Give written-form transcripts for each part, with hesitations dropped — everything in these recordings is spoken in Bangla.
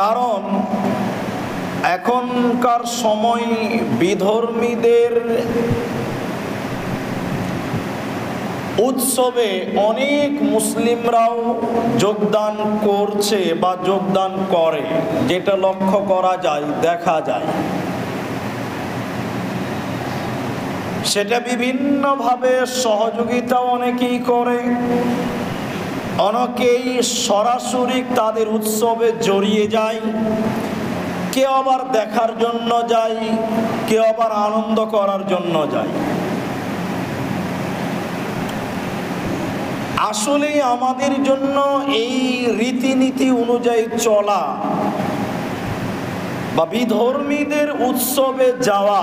কারণ এখনকার সময় বিধর্মীদের উৎসবে অনেক মুসলিমরাও যোগদান করছে বা যোগদান করে, যেটা লক্ষ্য করা যায়, দেখা যায়। সেটা বিভিন্নভাবে সহযোগিতা অনেকেই করে, অনেকেই সরাসরি তাদের উৎসবে জড়িয়ে যায়, কেউ আবার দেখার জন্য যায়, কেউ আবার আনন্দ করার জন্য যায়। আসলে আমাদের জন্য এই রীতিনীতি অনুযায়ী চলা বা বিধর্মীদের উৎসবে যাওয়া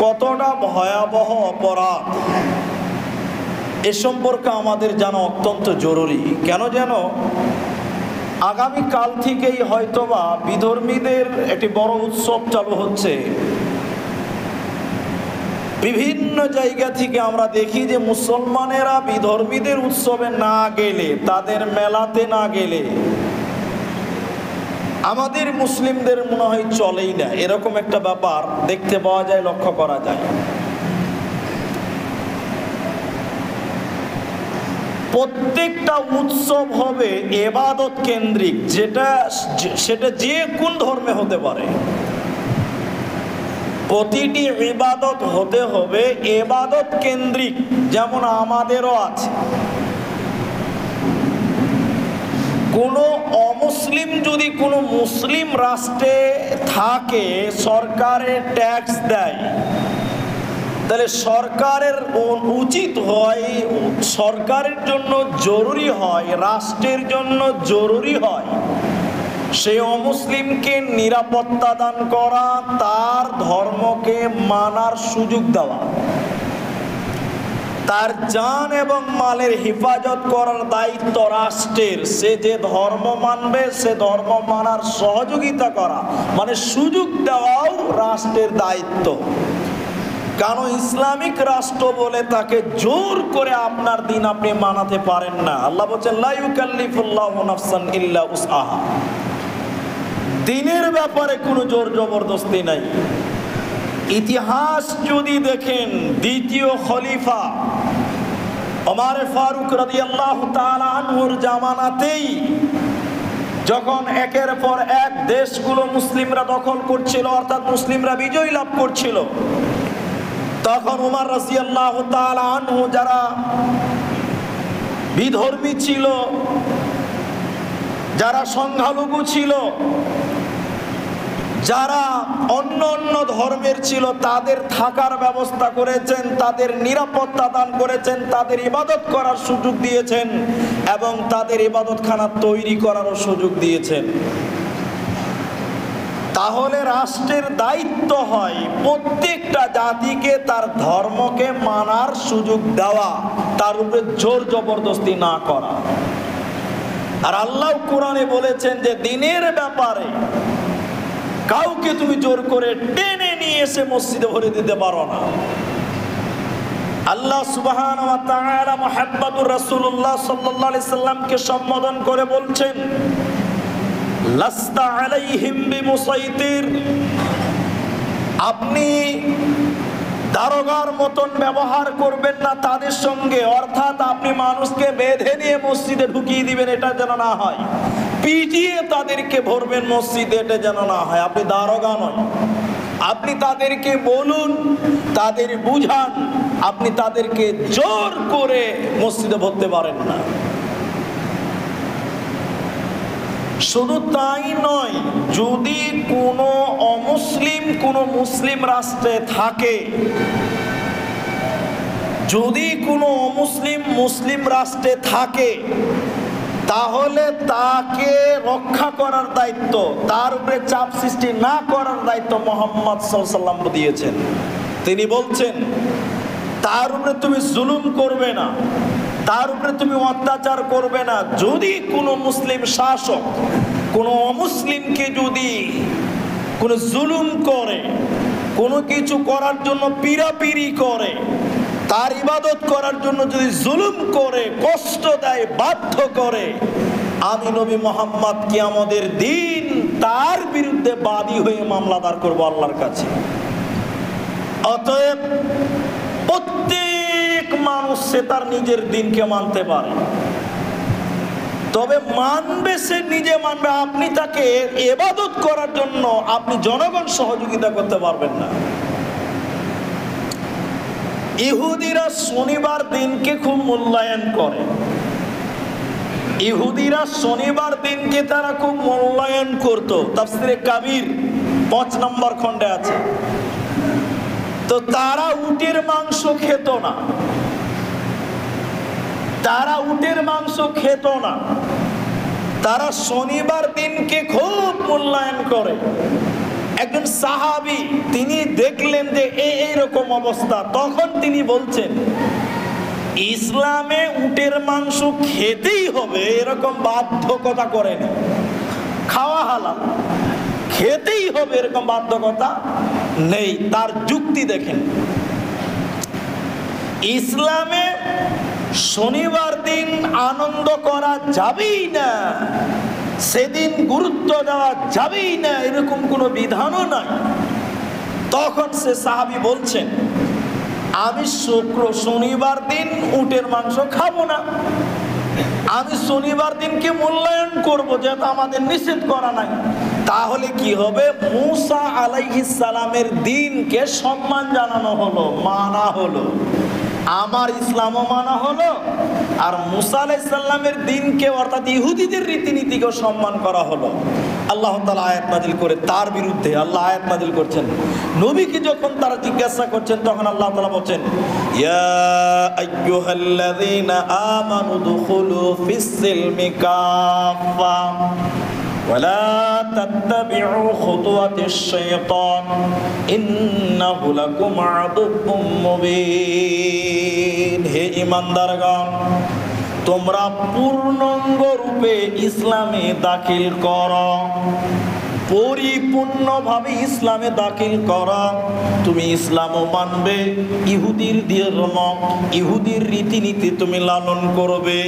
কতটা ভয়াবহ অপরাধ এ সম্পর্কে আমাদের জানা অত্যন্ত জরুরি। কেন যেন আগামী কাল থেকেই হয়তোবা বিধর্মীদের একটি বড় উৎসব চালু হচ্ছে। বিভিন্ন জায়গা থেকে আমরা দেখি যে মুসলমানেরা বিধর্মীদের উৎসবে না গেলে, তাদের মেলাতে না গেলে আমাদের মুসলিমদের মনে হয় চলেই না, এরকম একটা ব্যাপার দেখতে পাওয়া যায়, লক্ষ্য করা যায়। প্রত্যেকটা উৎসব হবে ইবাদত কেন্দ্রিক, সেটা যে কোন ধর্মে হতে পারে। প্রতিটি ইবাদত হতে হবে ইবাদত কেন্দ্রিক, যেমন আমাদেরও আছে। কোনো অমুসলিম যদি কোনো মুসলিম রাষ্ট্রে থাকে, সরকারে ট্যাক্স দেয়, তাহলে সরকারের উচিত হয়, সরকারের জন্য জরুরি হয়, রাষ্ট্রের জন্য জরুরি হয় সেই অমুসলিমকে নিরাপত্তা দান করা, তার ধর্মকে মানার সুযোগ দেওয়া, তার জান এবং মালের হেফাজত করার দায়িত্ব রাষ্ট্রের। সে যে ধর্ম মানবে সে ধর্ম মানার সহযোগিতা করা, মানে সুযোগ দেওয়াও রাষ্ট্রের দায়িত্ব। কারণ ইসলামিক রাষ্ট্র বলে তাকে জোর করে আপনার দিন আপনি মানাতে পারেন না। আল্লাহ বলেন লা ইউকাল্লিফুল্লাহু নাফসান ইল্লা উসআহা। দিনের ব্যাপারে কোনো জোর জবরদস্তি নাই। ইতিহাস যদি দেখেন, দ্বিতীয় খলিফা ওমর ফারুক রাদিয়াল্লাহু তাআলা আনহুর জামানাতেই যখন একের পর এক দেশগুলো মুসলিমরা দখল করছিল, অর্থাৎ মুসলিমরা বিজয় লাভ করছিল, তখন ওমর রাদিয়াল্লাহু তাআলা আনহু যারা বিধর্মী ছিল, যারা সংখ্যালঘু ছিল, যারা অন্য অন্য ধর্মের ছিল, তাদের থাকার ব্যবস্থা করেছেন, তাদের নিরাপত্তা দান করেছেন, তাদের ইবাদত করার সুযোগ দিয়েছেন এবং তাদের ইবাদতখানা তৈরি করারও সুযোগ দিয়েছেন। তাহলে রাষ্ট্রের দায়িত্ব হয় প্রত্যেকটা জাতিকে তার ধর্মকে মানার সুযোগ দেওয়া, তার উপরে জোর জবরদস্তি না করা। আর আল্লাহ কোরআনে বলেছেন যে দিনের ব্যাপারে কাউকে তুমি জোর করে টেনে নিয়ে এসে মসজিদে ভরে দিতে পারো না। আল্লাহ সুবহানাহু ওয়া তাআলা মুহাম্মদুর রাসূলুল্লাহ সাল্লাল্লাহু আলাইহি সাল্লামকে সম্বোধন করে বলছেন, লাস্তা আলাইহিম বিমুসাইতির, আপনি দারোগার মতন ব্যবহার করবেন না তাদের সঙ্গে, অর্থাৎ আপনি মানুষকে বেঁধে নিয়ে মসজিদে ঢুকিয়ে দিবেন, এটা যেন না হয়। পিটিয়ে তাদেরকে ভরবেন মসজিদে, এটা যেন না হয়। আপনি দারোগা নয়, আপনি তাদেরকে বলুন, তাদের বুঝান, আপনি তাদেরকে জোর করে মসজিদে ভরতে পারেন না। শুধু তাই নয়, যদি কোনো অমুসলিম কোনো মুসলিম রাষ্ট্রে থাকে, যদি কোনো অমুসলিম মুসলিম রাষ্ট্রে থাকে, তাহলে তাকে রক্ষা করার দায়িত্ব, তার উপরে চাপ সৃষ্টি না করার দায়িত্ব মুহাম্মদ সাল্লাল্লাহু আলাইহি ওয়াসাল্লাম দিয়েছেন। তিনি বলছেন তার উপরে তুমি জুলুম করবে না, তার উপরে তুমি অত্যাচার করবে না। যদি কোনো মুসলিম শাসক কোনো অমুসলিমকে যদি কোনো জুলুম করে, কোনো কিছু করার জন্য পীড়াপিড়ি করে, তার ইবাদত করার জন্য যদি জুলুম করে, কষ্ট দেয়, বাধ্য করে, আমি নবী মুহাম্মদ কিয়ামতের দিন তার বিরুদ্ধে বাদী হয়ে মামলা দাঁড় করবো আল্লাহর কাছে। অতএব প্রত্যেক মানুষ সে তার নিজের দিনকে মানতে পারে, তবে মানবে সে নিজে মানবে। আপনি তাকে ইবাদত করার জন্য আপনি জনগণ সহযোগিতা করতে পারবেন না। ইহুদিরা শনিবার দিনকে খুব মূল্যায়ন করে, ইহুদিরা শনিবার দিনকে তারা খুব মূল্যায়ন করত। তাফসিরে কাবির 5 নম্বর খণ্ডে আছে। তো তারা উটের মাংস খেত না, তারা উটের মাংস খেত না, তারা শনিবার দিনকে খুব মূল্যায়ন করে। একজন সাহাবী তিনি দেখলেন যে এইরকম অবস্থা, তখন তিনি বলছেন ইসলামে উটের মাংস খেতেই হবে এরকম বাধ্যকতা করেন, খাওয়া হালাল, খেতেই হবে এরকম বাধ্যকতা নেই। তার যুক্তি দেখেন, ইসলামে শনিবার দিন আনন্দ করা যাবেই না, সেদিন গুরুত্ব দেওয়া যাবেই না, এরকম কোনো বিধানও নাই। তখন সে সাহাবী বলছেন আমি শনিবার দিন উটের মাংস খাবো না, আমি শনিবার দিনকে মূল্যায়ন করবো, যেটা আমাদের নিষেধ করা নাই। তাহলে কি হবে, মুসা আলাইহিস সালামের দিনকে সম্মান জানানো হলো, মানা হলো, আমার ইসলামও মানা হলো, আর মুসা আলাইহিস সালামের দিনকে অর্থাৎ ইহুদিদের রীতিনীতিকেও সম্মান করা হলো। আল্লাহ তাআলা আয়াত নাযিল করে তার বিরুদ্ধে, আল্লাহ আয়াত নাযিল করছেন। নবীকে যখন তারা জিজ্ঞাসা করছেন তখন আল্লাহ তাআলা বলেন ইয়া আইয়ুহাল্লাযীনা আমানু দুখুলু ফিস-সিলমি কাফা ওয়ালা তাত্তাবিউ খুতুওয়াতিশ শাইতান ইন্নাহু লাকুম আদুউম মুবিন। হে ঈমানদারগণ, তোমরা পূর্ণাঙ্গ রূপে ইসলামে দাখিল করো, পরিপূর্ণভাবে ইসলামে দাখিল করো। তুমি ইসলামও মানবে, ইহুদির ধর্ম, ইহুদির রীতিনীতি তুমি লালন করবে,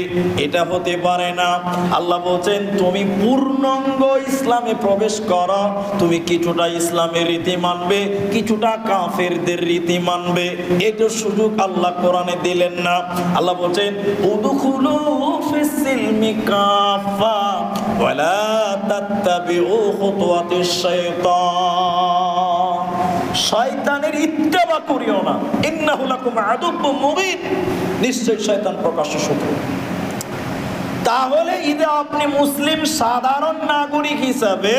এটা হতে পারে না। আল্লাহ বলছেন তুমি পূর্ণাঙ্গ ইসলামে প্রবেশ করো, তুমি কিছুটা ইসলামের রীতি মানবে, কিছুটা কাফেরদের রীতি মানবে, এটা সুযোগ আল্লাহ কোরআনে দিলেন না। আল্লাহ বলছেন উদখুলু ফিস-সিলমি কাফা ওয়ালা তাত্তাবিউ খুতুওয়াতিশ শাইতান। শয়তানের ইত্তেবা করিও না, ইন্নাহু লাকুম আদুউম মুবিন, নিশ্চয় শয়তান প্রকাশ্য শত্রু। তাহলে ঈদে আপনি মুসলিম সাধারণ নাগরিক হিসাবে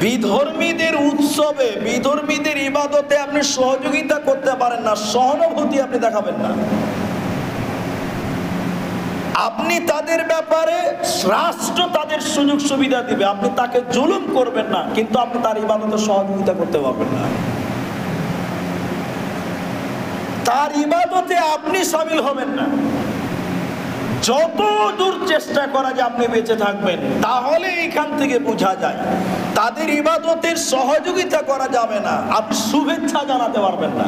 বিধর্মীদের উৎসবে, বিধর্মীদের ইবাদতে আপনি সহযোগিতা করতে পারেন না, সহানুভূতি আপনি দেখাবেন না। আপনি তাদের ব্যাপারে, রাষ্ট্র তাদের সুযোগ সুবিধা দিবে, আপনি তাকে জুলুম করবেন না, কিন্তু আপনি তার ইবাদতে সহযোগিতা করতে পারবেন না। তার ইবাদতে আপনি শামিল হবেন না। যত দূর চেষ্টা করা যে আপনি বেঁচে থাকবেন, তাহলে এখান থেকে বোঝা যায় তাদের ইবাদতের সহযোগিতা করা যাবে না, আপনি শুভেচ্ছা জানাতে পারবেন না,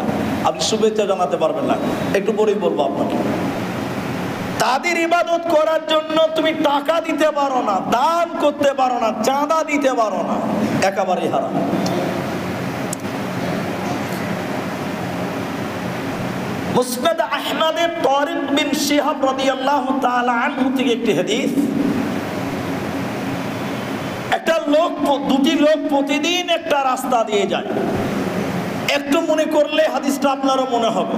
আপনি শুভেচ্ছা জানাতে পারবেন না। একটু পরেই বলবো আপনাকে। তাদের ইবাদত করার জন্য তুমি টাকা দিতে পারো না, দান করতে পারো না, চাঁদা দিতে পারো না, একেবারেই হারাম। মুসনাদ আহমদের তারিক বিন শিহাব রাদিয়াল্লাহু তাআলা আনহু থেকে একটি হাদিস, একটা লোক, দুটি লোক প্রতিদিন একটা রাস্তা দিয়ে যায়। একটু মনে করলে হাদিসটা আপনারও মনে হবে।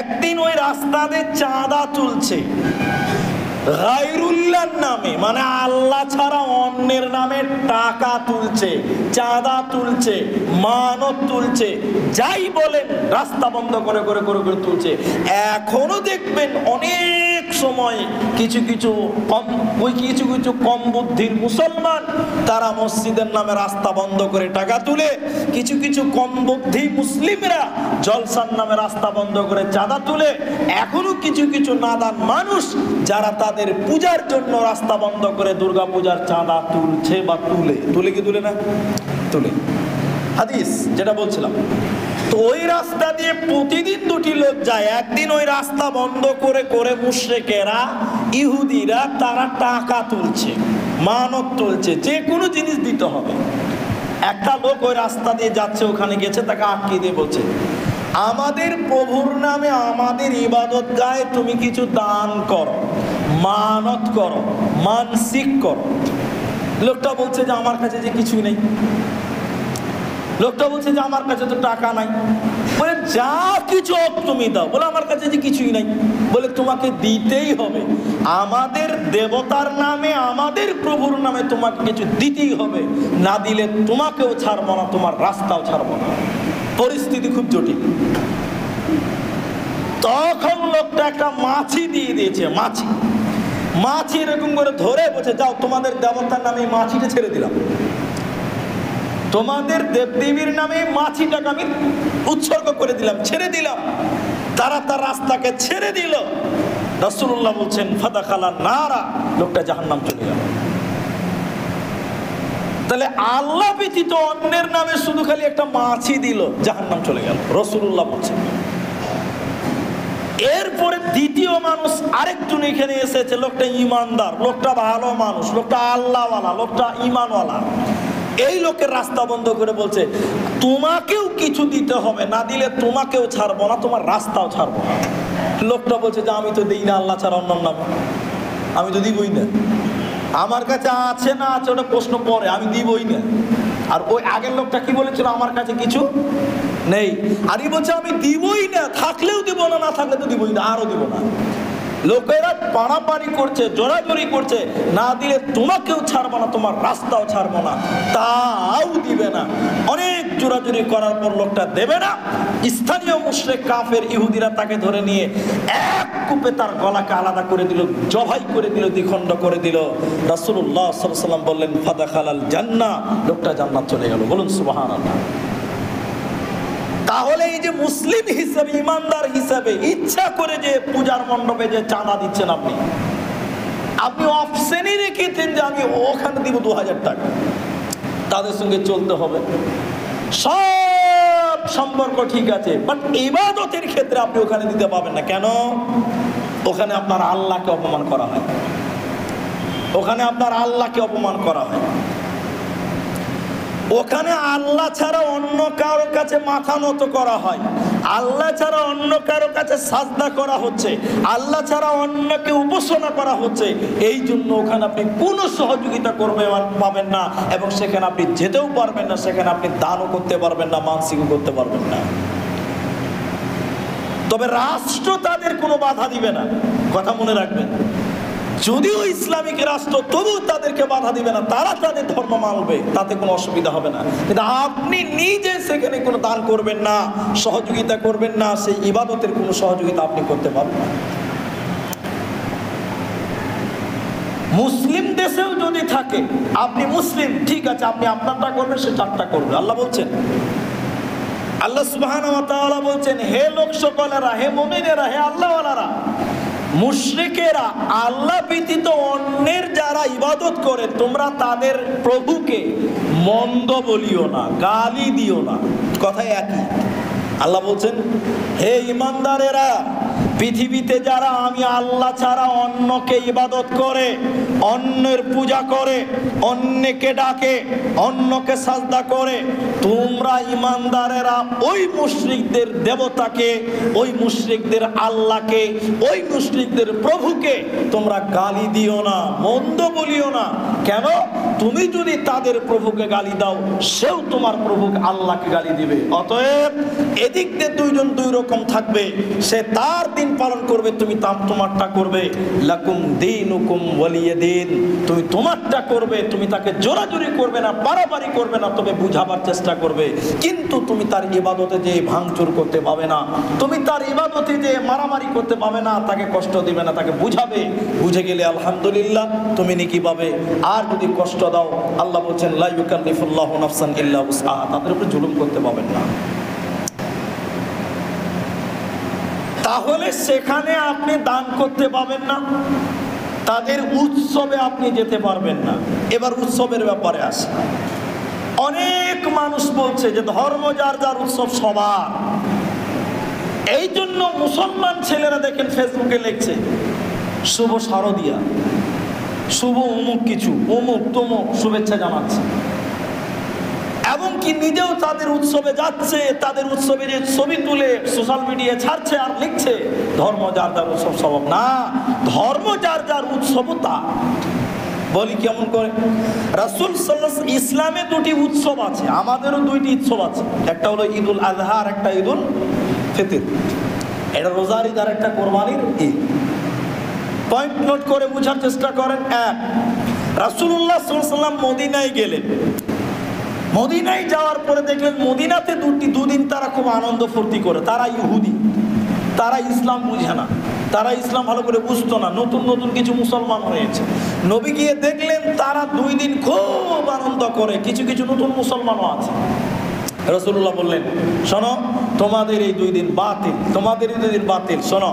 একদিন ওই রাস্তাতে চাঁদা তুলছে গায়রুল্লাহর নামে, মানে আল্লাহ ছাড়া অন্যের নামে টাকা তুলছে, চাঁদা তুলছে, মানত তুলছে, যাই বলেন রাস্তা বন্ধ করে করে করে করে তুলছে। এখনো দেখবেন অনেক সময় কিছু কিছু কম বুদ্ধির মুসলমান তারা মসজিদের নামে রাস্তা বন্ধ করে টাকা তুলে, কিছু কিছু কম বুদ্ধি মুসলিমরা জলসার নামে রাস্তা বন্ধ করে চাঁদা তুলে, এখনো কিছু কিছু নাদান মানুষ যারা তাদের পূজার জন্য রাস্তা বন্ধ করে দুর্গা পূজার চাঁদা তুলছে বা তুলে কি তুলে না, তুলে। হাদিস যেটা বলছিলাম, তো ওই রাস্তা দিয়ে প্রতিদিন দুটি লোক যায়। একদিন ওই রাস্তা বন্ধ করে করে মুশরিকেরা, ইহুদিরা তারা টাকা তুলছে। মানত চলছে, যে কোনো জিনিস দিতে হবে। একটা লোক ওই রাস্তা দিয়ে যাচ্ছে, ওখানে গেছে, তাকে আটকে দিয়ে বলছে, আমাদের প্রভুর নামে আমাদের ইবাদত গায়ে তুমি কিছু দান করো, মানত করো, মানসিক করো। লোকটা বলছে যে আমার কাছে যে কিছুই নেই। লোকটা বলছে যে আমার কাছে তো টাকা নাই। বলে যা কিছু তুমি দাও। বলে আমার কাছে যে কিছুই নাই। বলে তোমাকে দিতেই হবে, আমাদের দেবতার নামে আমাদের প্রভুর নামে তোমাকে কিছু দিতেই হবে, না দিলে তোমাকেও ছাড়বো না, তোমার রাস্তাও ছাড়বো না। পরিস্থিতি খুব জটিল। তখন লোকটা একটা মাছি দিয়ে দিয়েছে। মাছি এরকম করে ধরে বলছে, যাও তোমাদের দেবতার নামে মাছিটা ছেড়ে দিলাম, তোমাদের দেবদেবীর নামে মাছিটাকে আমি উৎসর্গ করে দিলাম, ছেড়ে দিলাম। তারা তার রাস্তাকে ছেড়ে দিল। রাসূলুল্লাহ বলছেন ফাদাখালা নারা, লোকটা জাহান্নাম চলে গেল। তাহলে আল্লাহ ব্যতীত অন্যের নামে শুধু খালি একটা মাছি দিল, জাহান্নাম চলে গেল, রাসূলুল্লাহ বলছেন। এরপরে দ্বিতীয় মানুষ আরেকজন এখানে এসেছে। লোকটা ইমানদার, লোকটা ভালো মানুষ, লোকটা আল্লাহওয়ালা, লোকটা ইমানওয়ালা। এই লোকের রাস্তা বন্ধ করে বলছে, তোমাকেও কিছু দিতে হবে, না দিলে তোমাকেও ছাড়বো না, তোমার রাস্তাও ছাড়বো না। লোকটা বলছে যে আমি তো দিই না আল্লাহ ছাড়া অন্য নামে, আমি তো দিবই না। আমার কাছে আছে না আছে ওটা প্রশ্ন পরে, আমি দিবই না। আর ওই আগের লোকটা কি বলেছিল, আমার কাছে কিছু নেই। আর এই বলছে আমি দিবই না, থাকলেও দিব না, না থাকলে তো দিবই না, আরো দিব না। লোকেরা পাড়াপাড়ি করছে, জোরাজোরি করছে, না দিলে তোমাকেও ছাড়বো না, তোমার রাস্তাও ছাড়বো না, তাও দিবে না। অনেক জোরাজোরি করার পর লোকটা দেবে না। স্থানীয় মুশরিক কাফের ইহুদিরা তাকে ধরে নিয়ে এক কূপে তার গলাকে আলাদা করে দিল, জবাই করে দিল, দ্বিখণ্ড করে দিল। রাসূলুল্লাহ সাল্লাল্লাহু আলাইহি ওয়াসাল্লাম বললেন ফাদাখালাল জান্নাহ, লোকটা জান্নাত চলে গেল। বলুন সুবহানাল্লাহ। তাহলে এই যে মুসলিম হিসেবে, ইমানদার হিসেবে ইচ্ছা করে যে পূজার মণ্ডপে যে চাঁদা দিচ্ছেন, আপনি অপশনই রেখেছেন যে আমি ওখানে দিব 2000 টাকা, তাদের সঙ্গে চলতে হবে। সব সম্পর্ক ঠিক আছে, বাট ইবাদতের ক্ষেত্রে আপনি ওখানে দিতে পারবেন না। কেন? ওখানে আপনার আল্লাহকে অপমান করা হয়, ওখানে আপনার আল্লাহকে অপমান করা হয়। ওখানে আল্লাহ ছাড়া অন্য কারো কাছে মাথা নত করা হয়, আল্লাহ ছাড়া অন্য কারো কাছে সাজদা করা হচ্ছে, আল্লাহ ছাড়া অন্যকে উপাসনা করা হচ্ছে। এই জন্য ওখানে আপনি কোনো সহযোগিতা পাবেন না, এবং সেখানে আপনি যেতেও পারবেন না, সেখানে আপনি দানও করতে পারবেন না, মানসিকও করতে পারবেন না। তবে রাষ্ট্র তাদের কোনো বাধা দিবে না, কথা মনে রাখবেন। যদিও ইসলামিক রাষ্ট্র, তবু তাদেরকে বাধা দিবে না, তারা তাদের ধর্ম মানবে, তাতে কোনো অসুবিধা হবে না। কিন্তু আপনি নিজে সেখানে কোনো দান করবেন না, সহযোগিতা করবেন না, সেই ইবাদতের কোনো সহযোগিতা আপনি করতে পারবেন না। মুসলিম দেশেও যদি থাকে, আপনি মুসলিম, ঠিক আছে, আপনি আপনারটা করবেন, সে তারটা করবে। আল্লাহ বলছেন, আল্লাহ সুবহানাহু ওয়া তাআলা বলছেন, হে লোক সকলেরা, হে মুমিনেরা, হে আল্লাহওয়ালারা, মুশরিকেরা, আল্লাহ ব্যতীত অন্যের যারা ইবাদত করে, তোমরা তাদের প্রভুকে মন্দ বলিও না, গালি দিও না। কথাই একই। আল্লাহ বলছেন, হে ইমানদারেরা, পৃথিবীতে যারা আমি আল্লাহ ছাড়া অন্যকে ইবাদত করে, অন্যের পূজা করে, অন্যকে ডাকে, অন্যকে সাজদা করে, তোমরা ইমানদারেরা ওই মুশরিকদের দেবতাকে, ওই মুশরিকদের আল্লাহকে, ওই মুশরিকদের প্রভুকে তোমরা গালি দিও না, মন্দ বলিও না। কেন? তুমি যদি তাদের প্রভুকে গালি দাও, সেও তোমার প্রভু আল্লাহকে গালি দিবে। অতএব এদিক দিয়ে দুইজন দুই রকম থাকবে, সে তার দিন পালন করবে, তুমি তোমারটা করবে। লাকুম দীনুকুম ওয়ালিয়া দীন, তুমি তোমারটা করবে, তুমি তাকে জোরাজুরি করবে না, পারাপারি করবে না, তবে বুঝাবার চেষ্টা করবে। কিন্তু তুমি তার ইবাদতে যে ভাঙচুর করতে পাবে না, তুমি তার ইবাদতে যে মারামারি করতে পাবে না, তাকে কষ্ট দিবে না, তাকে বুঝাবে। বুঝে গেলে আলহামদুলিল্লাহ, তুমি নেকি পাবে। আর যদি কষ্ট দাও, আল্লাহ বলছেন লা ইউকাল্লিফুল্লাহু নাফসান ইল্লা উসআহা, তাদের উপরে জুলুম করতে পাবেন না। তাহলে সেখানে আপনি দান করতে পাবেন না, তাদের উৎসবে আপনি যেতে পারবেন না। এবার উৎসবের ব্যাপারে আসে। অনেক মানুষ বলছে যে ধর্ম যার যার উৎসব সবার। এই জন্য মুসলমান ছেলেরা দেখেন ফেসবুকে লিখছে শুভ শারদিয়া, শুভ অমুক কিছু, অমুক তমুক শুভেচ্ছা জানাচ্ছে, এবং কি নিজেও তাদের উৎসবে যাচ্ছে, তাদের উৎসবের ছবি তুলে সোশ্যাল মিডিয়ায় ছাড়ছে আর লিখছে ধর্ম যার যার উৎসব স্বভাব না, ধর্ম যার যার উৎসব তা। বলি কেমন করে? রাসূল সাল্লাল্লাহু আলাইহি ওয়াসাল্লাম ইসলামে দুটি উৎসব আছে, আমাদেরও দুইটি উৎসব আছে, একটা হলো ঈদুল আযহা আর একটা ঈদুল ফিতর। এটা রোজার ঈদ আর একটা কোরবানির ঈদ। পয়েন্ট নোট করে বোঝার চেষ্টা করেন। এক, রাসূলুল্লাহ সাল্লাল্লাহু আলাইহি ওয়াসাল্লাম মদিনায় গেলেন, মদিনায় যাওয়ার পরে দেখলেন মদিনাতে দুদিন তারা খুব আনন্দ ফুর্তি করে। তারা ইহুদি, তারা ইসলাম বুঝে না, তারা ইসলাম ভালো করে বুঝতো না, নতুন নতুন কিছু মুসলমান হয়েছে। নবী গিয়ে দেখলেন তারা 2 দিন খুব আনন্দ করে, কিছু কিছু নতুন মুসলমানও আছে। রাসূলুল্লাহ বললেন, শোনো তোমাদের এই 2 দিন বাতিল, তোমাদের এই 2 দিন বাতিল। শোনো,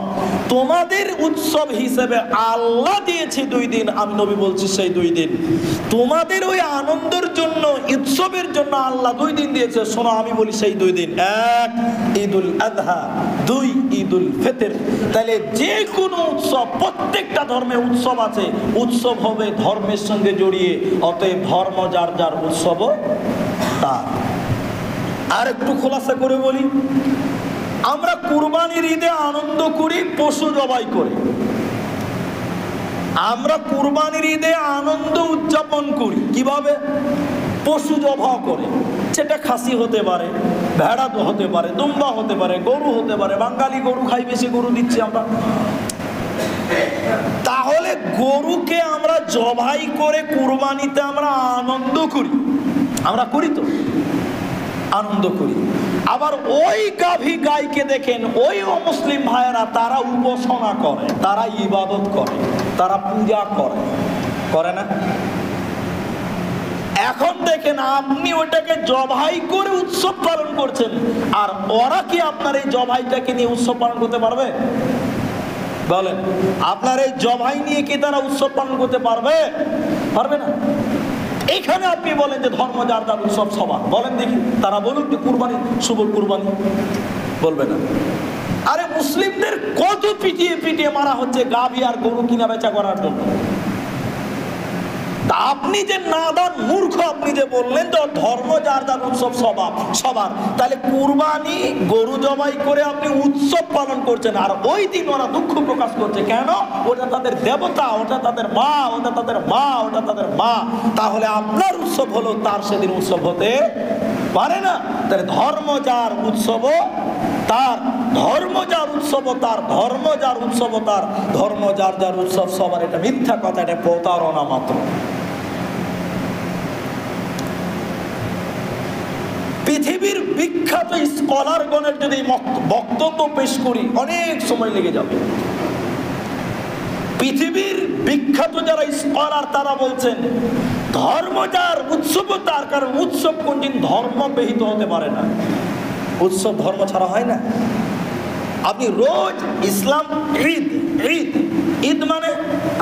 তোমাদের উৎসব হিসেবে আল্লাহ দিয়েছে 2 দিন, আমি নবী বলছি সেই 2 দিন তোমাদের ওই আনন্দের জন্য, উৎসবের জন্য আল্লাহ 2 দিন দিয়েছে। শোনো আমি বলি সেই 2 দিন, 1 ঈদুল আযহা, 2 ঈদুল ফিতর। তাহলে যে কোনো উৎসব, প্রত্যেকটা ধর্মে উৎসব আছে, উৎসব হবে ধর্মের সঙ্গে জড়িয়ে, অতএব ধর্ম যার যার উৎসবও তার। আর একটু খোলাসা করে বলি, আমরা কুরবানির ঈদে আনন্দ করি, পশু জবাই করে। আমরা কুরবানির ঈদে আনন্দ উদযাপন করি কিভাবে? পশু জবাই করে, সেটা খাসি হতে পারে, ভেড়া হতে পারে, দুম্বা হতে পারে, গরু হতে পারে। বাঙালি গরু খাই, বেশি গরু দিচ্ছি আমরা। তাহলে গরুকে আমরা জবাই করে কুরবানিতে আমরা আনন্দ করি, আমরা করি তো, আনন্দ করি। আবার ওই গাভী গাইকে দেখেন, ওই অমুসলিম ভাইয়েরা তারা উপাসনা করে, তারা ইবাদত করে, তারা পূজা করে, করে না? এখন দেখেন আপনি ওটাকে জবাই করে উৎসব পালন করছেন, আর ওরা কি আপনার এই জবাইটাকে নিয়ে উৎসব পালন করতে পারবে? বলেন, আপনার এই জবাই নিয়ে কি তারা উৎসব পালন করতে পারবে? পারবে না। এখানে আপনি বলেন যে ধর্ম যার যার উৎসব সবার, বলেন দেখি তারা বলুন যে কুরবানি, শুভ কুরবানি, বলবে না। আরে মুসলিমদের কত পিটিয়ে পিটিয়ে মারা হচ্ছে গাভী আর গরু কিনা বেচা করার জন্য। তা আপনি যে নাদান মূর্খ, আপনি যে বললেন যে ধর্ম যার যার উৎসব সবার, তাহলে কুরবানি গরু জবাই করে আপনি উৎসব পালন করছেন, আর ওই দিন ওরা দুঃখ প্রকাশ করছে কেন? ওটা তাদের দেবতা, ওটা তাদের মা, ওটা তাদের মা, ওটা তাদের মা। তাহলে আপনার উৎসব হলো, তার সেদিন উৎসব হতে পারে না। তাহলে ধর্ম যার উৎসব তার, ধর্ম যার উৎসব তার, ধর্ম যার উৎসব তার, ধর্ম যার যার উৎসব সবার, এটা মিথ্যা কথা, এটা প্রতারণা মাত্র। পৃথিবীর বিখ্যাত স্কলারগণের যদি বক্তব্য পেশ করি অনেক সময় লেগে যাবে। পৃথিবীর বিখ্যাত যারা স্কলার তারা বলছেন ধর্ম যার উৎসব তার, কারণ উৎসব কোনদিন ধর্ম ব্যহিত হতে পারে না। উৎসব ধর্ম ছাড়া হয় না। আপনি রোজ ইসলাম ঈদ, ঈদ, ঈদ মানে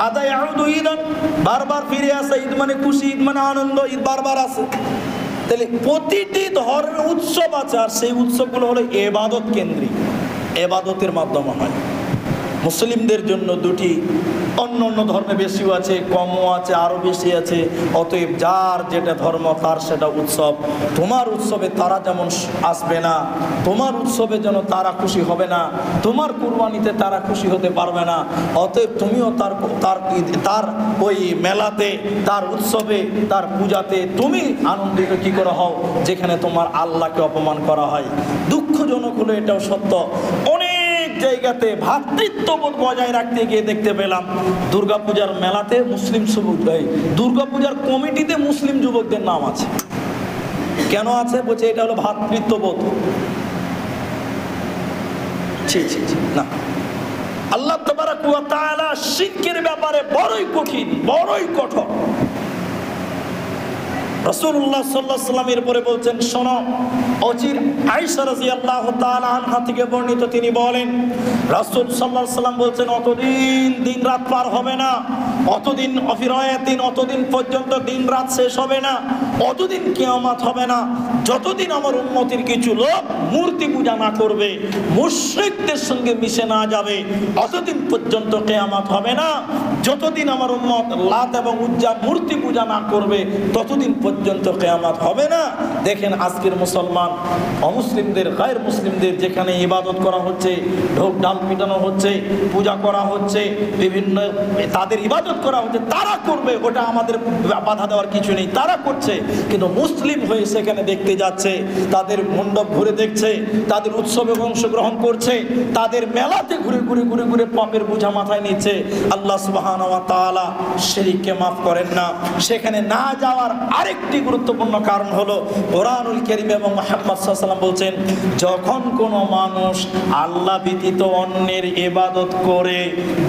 আদায় আউদু ঈদান, বারবার ফিরে আসে, ঈদ মানে খুশি, ঈদ মানে আনন্দ, ঈদ বারবার আসে। তাহলে প্রতিটি ধর্মে উৎসব আছে, আর সেই উৎসবগুলো হলো ইবাদত কেন্দ্রিক, ইবাদতের মাধ্যমে হয়। মুসলিমদের জন্য 2টি, অন্য অন্য ধর্মে বেশিও আছে, কমও আছে, আরও বেশি আছে। অতএব যার যেটা ধর্ম তার সেটা উৎসব। তোমার উৎসবে তারা যেমন আসবে না, তোমার উৎসবে যেন তারা খুশি হবে না, তোমার কুরবানিতে তারা খুশি হতে পারবে না। অতএব তুমিও তার ওই মেলাতে, তার উৎসবে, তার পূজাতে তুমি আনন্দিত কি করে হও যেখানে তোমার আল্লাহকে অপমান করা হয়। দুঃখজনক হলো এটাও সত্য, অনেক জায়গাতে ভ্রাতৃত্ববোধ বজায় রাখতে গিয়ে দেখতে পেলাম দুর্গাপূজার মেলাতে মুসলিম দুর্গাপূজার কমিটিতে মুসলিম যুবকদের নাম আছে। কেন আছে? বলছে এটা হলো ভ্রাতৃত্ববোধ। না, আল্লাহ তাবারাক ওয়া তাআলা শিরকের ব্যাপারে বড়ই কঠিন, বড়ই কঠোর। রাসূলুল্লাহ সাল্লাল্লাহু আলাইহি ওয়াসাল্লাম এরপরে বলছেন, শোনো, অচির আয়েশা রাদিয়াল্লাহু তাআলা আনহা থেকে বর্ণিত, তিনি বলেন রাসূল সাল্লাল্লাহু আলাইহি ওয়াসাল্লাম বলছেন, অতদিন দিন রাত পার হবে না, অতদিন অফিরায়াতিন, অতদিন পর্যন্ত দিন রাত শেষ হবে না, অতদিন কিয়ামত হবে না, যতদিন আমার উম্মতের কিছু লোক মূর্তি পূজা না করবে, মুশরিকদের সঙ্গে মিশে না যাবে, অতদিন পর্যন্ত কিয়ামত হবে না। যতদিন আমার উম্মত লাত এবং উজ্জা মূর্তি পূজা না করবে ততদিন পর্যন্ত কিয়ামত হবে না। দেখেন আজকের মুসলমান অমুসলিমদের, গায়ের মুসলিমদের যেখানে ইবাদত করা হচ্ছে, ঢোক ঢাল পিটানো হচ্ছে, পূজা করা হচ্ছে, বিভিন্ন তাদের ইবাদত করা হচ্ছে, তারা করবে, ওটা আমাদের বাধা দেওয়ার কিছু নেই, তারা করছে। কিন্তু মুসলিম হয়ে সেখানে দেখতে যাচ্ছে, তাদের মণ্ডপ ঘুরে দেখছে, তাদের উৎসবে অংশগ্রহণ করছে, তাদের মেলাতে ঘুরে ঘুরে ঘুরে ঘুরে পাপের বোঝা মাথায় নিচ্ছে। আল্লাহ সুবহানাহু ওয়া তাআলা শিরককে মাফ করেন না। সেখানে না যাওয়ার আরেকটি গুরুত্বপূর্ণ কারণ হলো কোরআনুল কারীম এবং মুহাম্মদ সাল্লাল্লাহু আলাইহি ওয়াসাল্লাম বলছেন, যখন কোনো মানুষ আল্লাহ ব্যতীত অন্যের ইবাদত করে,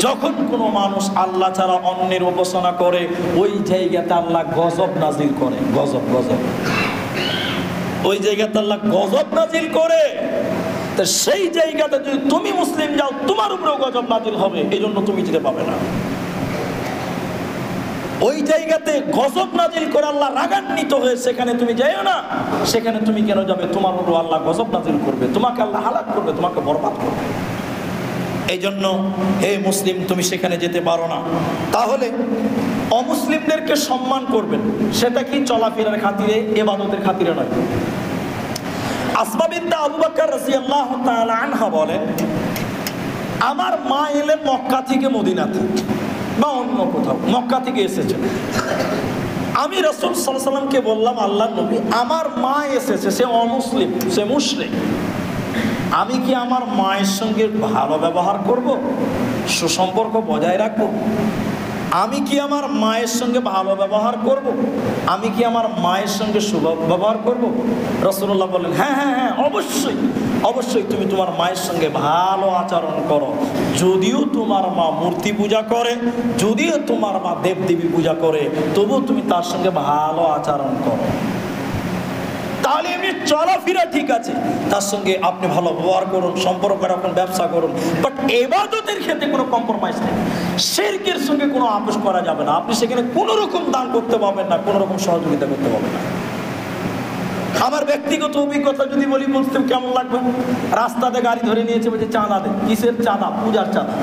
যখন কোনো মানুষ আল্লাহ ছাড়া অন্যের উপাসনা করে, ওই জায়গাতে আল্লাহ গজব নাজিল করে। গজব, গজব, ওই জায়গাতে আল্লাহ গজব নাজিল করে। তো সেই জায়গাতে যদি তুমি মুসলিম যাও, তোমার উপরেও গজব নাজিল হবে, এই জন্য তুমি যেতে পাবে না। ওই জায়গাতে গজব নাজিল করে আল্লাহ রাগান্বিত হয়ে সেখানে তুমি যাইও না। সেখানে তুমি কেন যাবে? তোমার উপর আল্লাহ গজব নাজিল করবে, তোমাকে আল্লাহ হালাক করবে, তোমাকে বরবাদ করবে। এই জন্য হে মুসলিম, তুমি সেখানে যেতে পারো না। তাহলে অমুসলিমদেরকে সম্মান করবেন, সেটা কি চলাফেরার খাতিরে, ইবাদতের খাতিরে নয়। আসমা বিনতে আবু বকর রাদিয়াল্লাহু তাআলা আনহা বলেন, আমার মা এলেন মক্কা থেকে মদিনাতে বা অন্য কোথাও, মক্কা থেকে এসেছেন। আমি রাসূল সাল্লাল্লাহু আলাইহি ওয়াসাল্লামকে বললাম, আল্লাহর নবী, আমার মা এসেছে, সে অমুসলিম, সে মুশরিক, আমি কি আমার মায়ের সঙ্গে ভালো ব্যবহার করব, সুসম্পর্ক বজায় রাখবো? আমি কি আমার মায়ের সঙ্গে ভালো ব্যবহার করব? আমি কি আমার মায়ের সঙ্গে শুভ ব্যবহার করব? রাসূলুল্লাহ বললেন, হ্যাঁ হ্যাঁ হ্যাঁ, অবশ্যই অবশ্যই তুমি তোমার মায়ের সঙ্গে ভালো আচরণ করো। যদিও তোমার মা মূর্তি পূজা করে, যদিও তোমার মা দেবদেবী পূজা করে, তবুও তুমি তার সঙ্গে ভালো আচরণ করো। তাহলে এমনি চলাফেরা ঠিক আছে, তার সঙ্গে আপনি ভালো ব্যবহার করুন, সম্পর্ক রাখুন, ব্যবসা করুন, বাট ইবাদতের ক্ষেত্রে কোনো কম্প্রোমাইজ নেই। শিরকের সঙ্গে কোনো আপোষ করা যাবে না। আপনি সেখানে কোনো রকম দান করতে পারবেন না, কোনো রকম সহযোগিতা করতে পারবেন না। আমার ব্যক্তিগত অভিজ্ঞতা যদি বলি, বুঝতে কেমন লাগবে? রাস্তাতে গাড়ি ধরে নিয়েছে, বলছে চাঁদা দেন। কিসের চাঁদা? পূজার চাঁদা।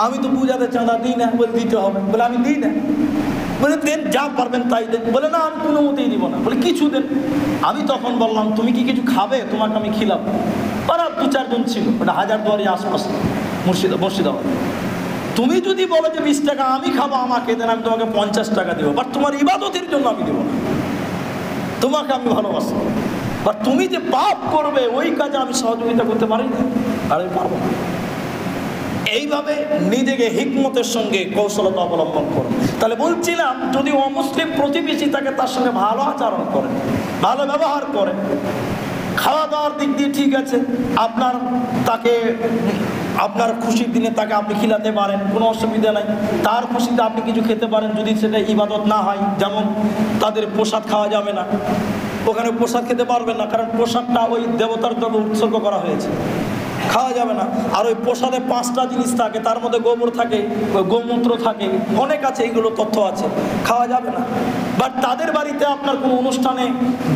আমি তো পূজাতে চাঁদা দিই না। বলে দিতে হবে। বলে আমি দিই না। বলে দেন, যা পারবেন তাই দেন। বলে না, আমি কোনো মতেই দিব না। বলে কিছু দেন। আমি তখন বললাম, তুমি কি কিছু খাবে? তোমাকে আমি খিলাম। ওরা 2-4 জন ছিল, ওটা হাজারদুয়ারি আশপাশে, মুর্শিদাবাদ। তুমি যদি বলো যে 20 টাকা আমি খাবো, আমাকে দেন, আমি তোমাকে 50 টাকা দেবো, বাট তোমার ইবাদতের জন্য আমি দেবো না। তোমাকে আমি ভালোবাসি, বাট তুমি যে পাপ করবে ওই কাজে আমি সহযোগিতা করতে পারি না, আর আমি পারবো না। এইভাবে নিজেকে হিকমতের সঙ্গে কৌশলতা অবলম্বন করুন। তাহলে বলছিলাম, যদি অমুসলিম প্রতিবেশী থাকে, তার সঙ্গে ভালো আচরণ করেন, ভালো ব্যবহার করেন। খাওয়া দাওয়ার দিক দিয়ে ঠিক আছে, আপনার খুশির দিনে তাকে আপনি খিলাতে পারেন, কোনো অসুবিধা নাই। তার খুশিতে আপনি কিছু খেতে পারেন, যদি সেটা ইবাদত না হয়। যেমন তাদের প্রসাদ খাওয়া যাবে না, ওখানে প্রসাদ খেতে পারবেন না, কারণ প্রসাদটা ওই দেবতার জন্য উৎসর্গ করা হয়েছে, খাওয়া যাবে না। আর ওই প্রসাদে 5টা জিনিস থাকে, তার মধ্যে গোবর থাকে, গোমূত্র থাকে, অনেক আছে, এইগুলো তথ্য আছে, খাওয়া যাবে না। বাট তাদের বাড়িতে আপনার কোনো অনুষ্ঠানে,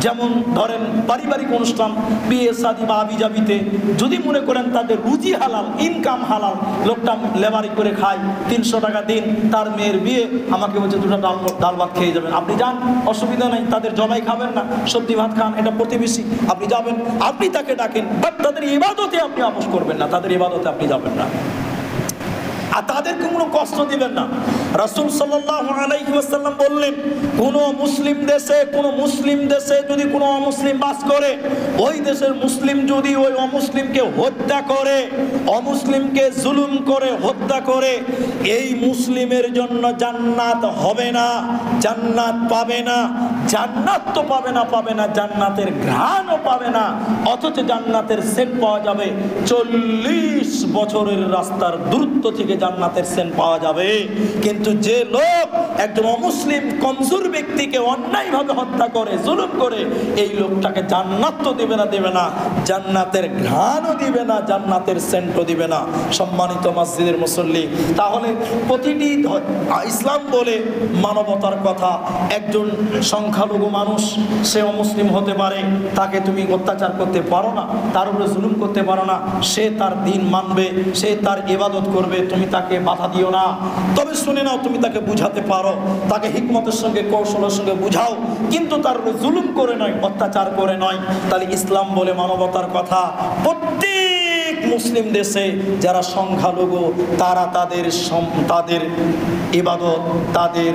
যেমন ধরেন পারিবারিক অনুষ্ঠান, বিয়ে শাদী বা আবিজাবিতে, যদি মনে করেন তাদের রুজি হালাল, ইনকাম হালাল, লোকটা লেবারি করে খায়, 300 টাকা দিন, তার মেয়ের বিয়ে, আমাকে বলছে 2টা ডাল ভাত খেয়ে যাবেন, আপনি যান, অসুবিধা নেই। তাদের জবাই খাবেন না, সবজি ভাত খান, এটা প্রতিবেশী, আপনি যাবেন, আপনি তাকে ডাকেন, বাট তাদের ইবাদতে আপনি আপোষ করবেন না, তাদের ইবাদতে আপনি যাবেন না, আর তাদেরকে কোনো কষ্ট দিবেন না। রাসূল সাল্লাল্লাহু আলাইহি ওয়াসাল্লাম বললেন, কোন মুসলিম দেশে যদি কোনো অমুসলিম বাস করে, ওই দেশের মুসলিম যদি ওই অমুসলিমকে হত্যা করে, অমুসলিমকে জুলুম করে হত্যা করে, এই মুসলিমের জন্য জান্নাত হবে না, জান্নাত পাবে না। জান্নাত তো পাবে না, জান্নাতের ঘ্রাণও পাবে না, অথচ জান্নাতের সেন্ট পাওয়া যাবে। 40 বছরের রাস্তার দূরত্ব থেকে জান্নাতের সেন্ট পাওয়া যাবে। কিন্তু যে লোক একজন অমুসলিম কমজোর ব্যক্তিকে অন্যায়ভাবে হত্যা করে, জুলুম করে, এই লোকটাকে জান্নাত তো দেবে না, জান্নাতের ঘ্রাণও দিবে না, জান্নাতের সেন্টও দিবে না। সম্মানিত মসজিদের মুসল্লি, তাহলে প্রতিটি ইসলাম বলে মানবতার কথা। একজন সংখ্যালঘু মানুষ, সে অমুসলিম হতে পারে, তাকে তুমি অত্যাচার করতে পারো না, তার উপরে জুলুম করতে পারো না, সে তার দিন মানবে, সে তার ইবাদত করবে, তুমি তাকে বাধা দিও না, তবে শুনে নাও তুমি তাকে বুঝাতে পারো, তাকে হিকমতের সঙ্গে কৌশলের সঙ্গে বুঝাও, কিন্তু তার উপরে জুলুম করে নয়, অত্যাচার করে নয়। তাহলে ইসলাম বলে মানবতার কথা। প্রত্যেক মুসলিম দেশে যারা সংখ্যালঘু তারা তাদের ইবাদত, তাদের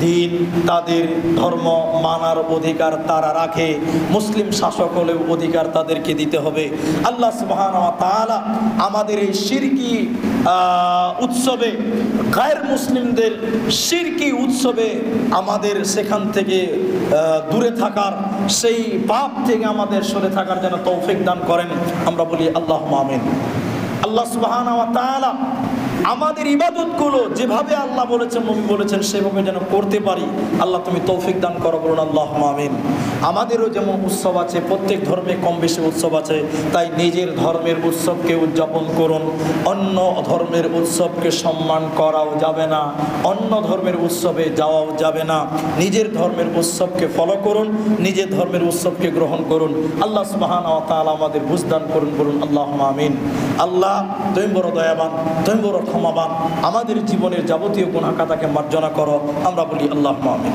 দিন, তাদের ধর্ম মানার অধিকার তারা রাখে। মুসলিম শাসক হলেও অধিকার তাদেরকে দিতে হবে। আল্লাহ সুবহানাহু ওয়া তাআলা আমাদের এই শিরকি উৎসবে, গায়ের মুসলিমদের শিরকি উৎসবে আমাদের সেখান থেকে দূরে থাকার, সেই পাপ থেকে আমাদের সরে থাকার যেন তৌফিক দান করেন। আমরা বলি আল্লাহুম্মা আমিন। আল্লাহ সুবহানাহু ওয়া তাআলা আমাদের ইবাদতগুলো যেভাবে আল্লাহ বলেছেন, নবী বলেছেন, সেভাবে যেন করতে পারি। আল্লাহ তুমি তৌফিক দান করো, বলুন আল্লাহুম্মা আমিন। আমাদেরও যেমন উৎসব আছে, প্রত্যেক ধর্মে কম বেশি উৎসব আছে, তাই নিজের ধর্মের উৎসবকে উদযাপন করুন। অন্য ধর্মের উৎসবকে সম্মান করাও যাবে না, অন্য ধর্মের উৎসবে যাওয়াও যাবে না। নিজের ধর্মের উৎসবকে ফলো করুন, নিজের ধর্মের উৎসবকে গ্রহণ করুন। আল্লাহ সুবহানাহু ওয়া তাআলা আমাদের বুঝদান করুন, বলুন আল্লাহুম্মা আমিন। আল্লাহ তুমি বড় দয়াবান, তুমি বড় ক্ষমাবান, আমাদের জীবনের যাবতীয় গুনাহ খাতাকে মার্জনা করো। আমরা বলি আল্লাহুম্মা আমিন।